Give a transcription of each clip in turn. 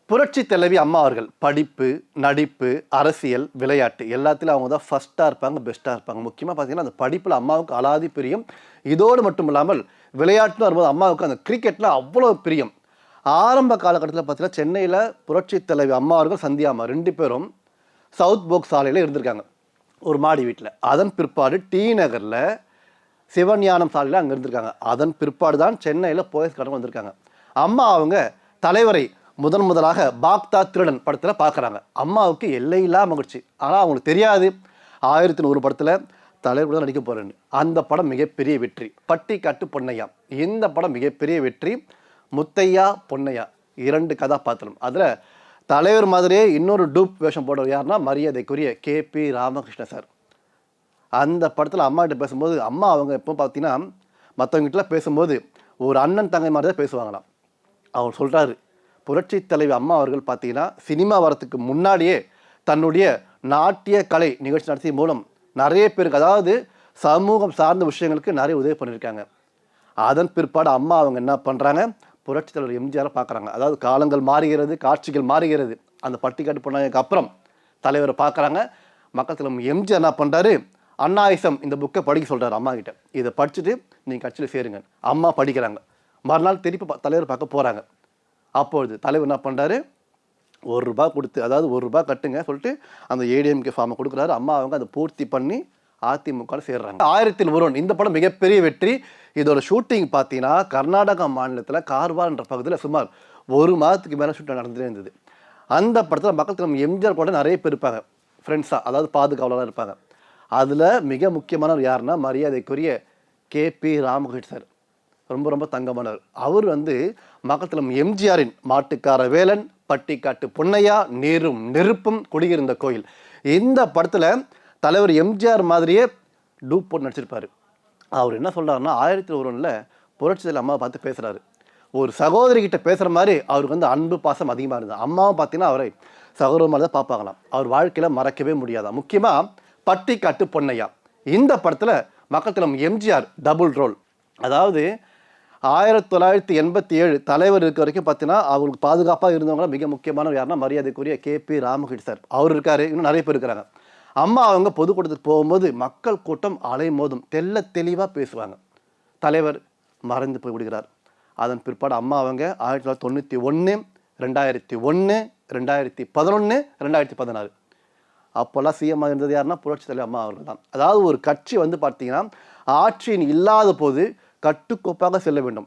புரட்சி தலைவி அம்மா அவர்கள் படிப்பு, நடிப்பு, அரசியல், விளையாட்டு எல்லாத்திலும் அவங்க தான் ஃபர்ஸ்ட்டாக இருப்பாங்க, பெஸ்ட்டாக இருப்பாங்க. முக்கியமாக பார்த்தீங்கன்னா அந்த படிப்பில் அம்மாவுக்கு அலாதி பிரியம். இதோடு மட்டும் இல்லாமல் விளையாட்டுன்னு வரும்போது அம்மாவுக்கு அந்த கிரிக்கெட்டில் அவ்வளோ பிரியம். ஆரம்ப காலகட்டத்தில் பார்த்தீங்கன்னா சென்னையில் புரட்சி தலைவி அம்மா அவர்கள், சந்தியா அம்மா 2 பேரும் சவுத் போக் சாலையில் இருந்திருக்காங்க, ஒரு மாடி வீட்டில். அதன் பிற்பாடு டி நகரில் சிவஞானம் சாலையில் அங்கே இருந்திருக்காங்க. அதன் பிற்பாடு தான் சென்னையில் போயஸ் கார்டன் வந்திருக்காங்க. அம்மா அவங்க தலைவரை முதலாக பாக்தா திருடன் படத்தில் பார்க்குறாங்க. அம்மாவுக்கு எல்லையில்லா மகிழ்ச்சி. ஆனால் அவங்களுக்கு தெரியாது 1100 படத்தில் தலைவர் தான் நடிக்க போகிறேன்னு. அந்த படம் மிகப்பெரிய வெற்றி. பட்டிக்காட்டு பொன்னையா, இந்த படம் மிகப்பெரிய வெற்றி. முத்தையா பொன்னையா 2 கதாபாத்திரம். அதில் தலைவர் மாதிரியே இன்னொரு டூப் வேஷம் போடுறது யாருன்னா மரியாதைக்குரிய KP ராமகிருஷ்ண சார். அந்த படத்தில் அம்மா கிட்ட பேசும்போது அம்மா அவங்க எப்போ பார்த்தீங்கன்னா மற்றவங்ககிட்டலாம் பேசும்போது ஒரு அண்ணன் தங்கை மாதிரி தான் பேசுவாங்களாம். அவர் சொல்கிறாரு, புரட்சி தலைவி அம்மா அவர்கள் பார்த்தீங்கன்னா சினிமா வரத்துக்கு முன்னாடியே தன்னுடைய நாட்டிய கலை நிகழ்ச்சி நடத்திய மூலம் நிறைய பேருக்கு, அதாவது சமூகம் சார்ந்த விஷயங்களுக்கு நிறைய உதவி பண்ணியிருக்காங்க. அதன் பிற்பாடு அம்மா அவங்க என்ன பண்ணுறாங்க, புரட்சி தலைவர் எம்ஜிஆரை பார்க்குறாங்க. அதாவது காலங்கள் மாறுகிறது, காட்சிகள் மாறுகிறது. அந்த பட்டிக்காட்டு பொன்னையாக்கு அப்புறம் தலைவரை பார்க்குறாங்க. மக்கள் தலைவர் எம்ஜிஆர் என்ன பண்ணுறாரு, அண்ணாயிசம் இந்த புக்கை படிக்க சொல்கிறார் அம்மா கிட்ட. இதை படிச்சுட்டு நீங்கள் கட்சியில் சேருங்க. அம்மா படிக்கிறாங்க. மறுநாள் திருப்பி தலைவர் பார்க்க போகிறாங்க. அப்பொழுது தலைவர் என்ன பண்ணுறாரு, ₹1 கொடுத்து, அதாவது ₹1 கட்டுங்க சொல்லிட்டு அந்த ADMK ஃபார்மை கொடுக்குறாரு. அம்மா அவங்க அதை பூர்த்தி பண்ணி அதிமுக சேர்றாங்க. 1001 இந்த படம் மிகப்பெரிய வெற்றி. இதோட ஷூட்டிங் பார்த்தீங்கன்னா கர்நாடகா மாநிலத்தில் கார்வார் என்ற பகுதியில் சுமார் 1 மாதத்துக்கு மேலே ஷூட்டிங் நடந்துகிட்டே இருந்தது. அந்த படத்தில் மக்கள் நம்ம எம்ஜிஆர் கூட நிறைய பேர் இருப்பாங்க, ஃப்ரெண்ட்ஸாக, அதாவது பாதுகாவலராக இருப்பாங்க. அதில் மிக முக்கியமானவர் யாருன்னா மரியாதைக்குரிய KP ராமகிருஷ்ண சார். ரொம்ப தங்கமானவர். அவர் மக்கள் தலைவர் எம்ஜிஆரின் மாட்டுக்கார வேலன், பட்டிக்காட்டு பொன்னையா, நீரும் நெருப்பும், குடியிருந்த கோயில், இந்த படத்தில் தலைவர் எம்ஜிஆர் மாதிரியே டூப் போட்டு நடிச்சிருப்பார். அவர் என்ன சொல்கிறாருன்னா 1001 புரட்சி தலைவர் அம்மாவை பார்த்து பேசுகிறாரு. ஒரு சகோதரி கிட்ட பேசுகிற மாதிரி அவருக்கு அன்பு பாசம் அதிகமாக இருந்தது. அம்மாவும் பார்த்தீங்கன்னா அவரை சகோதரர் மாதிரி தான் பார்ப்பாங்களாம். அவர் வாழ்க்கையில் மறக்கவே முடியாதான். முக்கியமாக பட்டிக்காட்டு பொன்னையா இந்த படத்தில் மக்கள் தலைவர் எம்ஜிஆர் டபுள் ரோல். அதாவது 1987 தலைவர் இருக்க வரைக்கும் பார்த்தீங்கன்னா அவங்களுக்கு பாதுகாப்பாக இருந்தவங்க மிக முக்கியமானவர் யாருன்னா மரியாதைக்குரிய KP ராமகிருஷ்ண சார். அவர் இருக்காரு, இன்னும் நிறைய பேர் இருக்கிறாங்க. அம்மா அவங்க பொதுக்கூட்டத்துக்கு போகும்போது மக்கள் கூட்டம் அலைமோதும், தெளிவாக பேசுவாங்க. தலைவர் மறைந்து போய் விடுகிறார். அதன் பிற்பாடு அம்மா அவங்க 1991, 2001, 2011, 2016 அப்போல்லாம் CM இருந்தது யாருன்னா புரட்சி தலைவர் அம்மா அவர்கள் தான். அதாவது ஒரு கட்சி பார்த்தீங்கன்னா ஆட்சியின் இல்லாத போது கட்டுக்கோப்பாக செல்ல வேண்டும்.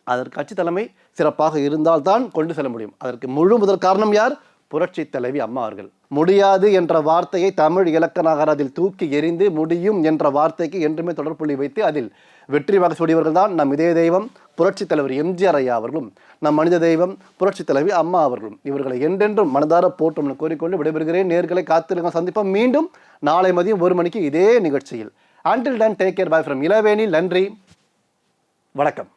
அதற்கு கட்சி தலைமை சிறப்பாக இருந்தால்தான் கொண்டு செல்ல முடியும். அதற்கு முழு முதல் காரணம் யார்? புரட்சி தலைவி அம்மா அவர்கள். முடியாது என்ற வார்த்தையை தமிழ் இலக்கண அதில் தூக்கி எறிந்து முடியும் என்ற வார்த்தைக்கு என்றுமே தொடர்புள்ளி வைத்து அதில் வெற்றி வாக சூடியவர்கள் தான் நம் இதய தெய்வம் புரட்சி தலைவர் எம்ஜிஆர் ஐயா அவர்களும், நம் மனித தெய்வம் புரட்சி தலைவி அம்மா அவர்களும். இவர்களை என்றென்றும் மனதார போற்றும் கோரிக்கொண்டு விடைபெறுகிறேன். நேர்களை காத்திருங்க, சந்திப்போம் மீண்டும் நாளை மதியம் 1 மணிக்கு இதே நிகழ்ச்சியில். Until then, take care. Bye from இளவேனில். நன்றி, வணக்கம்.